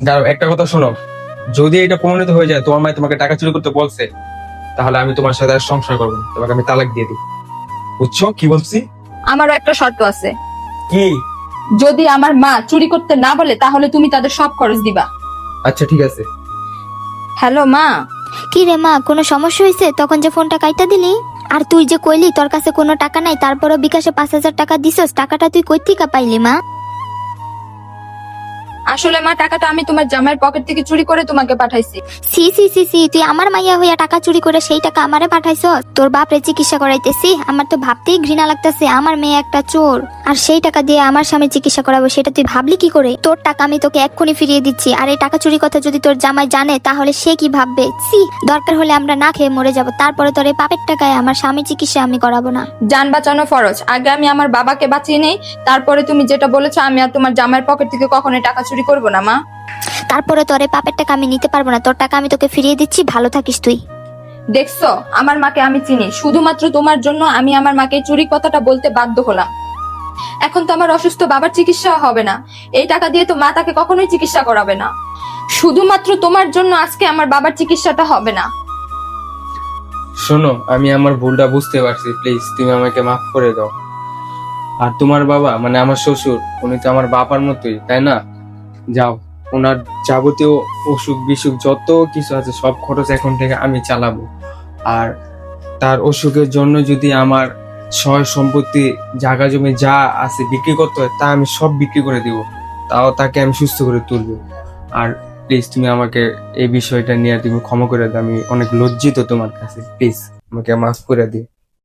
দাঁড়াও, একটা কথা শোনো। যদি এটা প্রমাণিত হয়ে যায় তোমার মা তোমাকে টাকা চুরি করতে বলছে, তাহলে আমি তোমার সাথে আর সংসার করবো না, তোমাকে আমি তালাক দিয়ে দিই। বুঝছো কি বলছি? আমারও একটা শর্ত আছে। কি? যদি আমার মা চুরি করতে না বলে তাহলে তুমি তাদের সব খরচ দিবা। আচ্ছা ঠিক আছে। হ্যালো মা। কি রে মা, কোনো সমস্যা হয়েছে? তখন যে ফোনটা কাইটা দিলি, আর তুই যে কইলি তোর কাছে কোনো টাকা নাই, তারপরও বিকাশে 5,000 টাকা দিছস, টাকাটা তুই কই থেকে পাইলি মা? আসলে মা, টাকাটা আমি তোমার জামাইয়ের পকেট থেকে চুরি করে তোমাকে পাঠাইছি। সি সি সি সি, তুই আমার মাইয়া হইয়া টাকা চুরি করে সেই টাকা আমারে পাঠাইছস? তোর বাপরে চিকিৎসা করাইতেছি, আমার তো ভাবতেই ঘৃণা লাগতেছে। আমার মেয়ে একটা চোর, আর সেই টাকা দিয়ে আমার স্বামী চিকিৎসা করাবো, সেটা তুই ভাবলি কি করে? তোর টাকা আমি তোকে এক্ষুনি ফিরিয়ে দিচ্ছি, আর এই টাকা চুরি কথা যদি তোর জামাই জানে তাহলে সে কি ভাববে? সি, দরকার হলে আমরা না খেয়ে মরে যাব, তারপরে তোর এই পাপের টাকায় আমার স্বামী চিকিৎসা আমি করাবো না। জান বাঁচানো ফরজ, আগে আমি আমার বাবাকে বাঁচিয়ে নেই, তারপরে তুমি যেটা বলেছো আমি আর তোমার জামাইয়ের পকেট থেকে কখনোই টাকা চুরি করবো না মা। তারপরে তোর এই পাপের টাকা আমি নিতে পারবো না, তোর টাকা আমি তোকে ফিরিয়ে দিচ্ছি, ভালো থাকিস তুই। দেখছো, আমার মাকে আমি চিনি, শুধুমাত্র তোমার জন্য আমি আমার মাকে চুরি কথাটা বলতে বাধ্য হলাম। এখন তো আমার অসুস্থ বাবার চিকিৎসা হবে না, এই টাকা দিয়ে তো মা তাকে কখনোই চিকিৎসা করাবে না। শুধুমাত্র তোমার জন্য আজকে আমার বাবার চিকিৎসাটা হবে না। শোনো, আমি আমার ভুলটা বুঝতে পারছি, প্লিজ তুমি আমাকে মাফ করে দাও। আর তোমার বাবা মানে আমার শ্বশুর, উনি তো আমার বাবার মতোই, তাই না? যাও, ওনার যাবতীয় অসুখ বিসুখ যত কিছু আছে সব খরচ এখন থেকে আমি চালাবো। আর তার অসুখের জন্য যদি আমার সয় সম্পত্তি, জায়গা জমি যা আছে বিক্রি করতে হয়, তা আমি সব বিক্রি করে দিব, তাও তাকে আমি সুস্থ করে তুলবো। আর প্লিজ তুমি আমাকে এই বিষয়টা নিয়ে তুমি ক্ষমা করে দাও, আমি অনেক লজ্জিত তোমার কাছে, প্লিজ আমাকে মাফ করে দিও।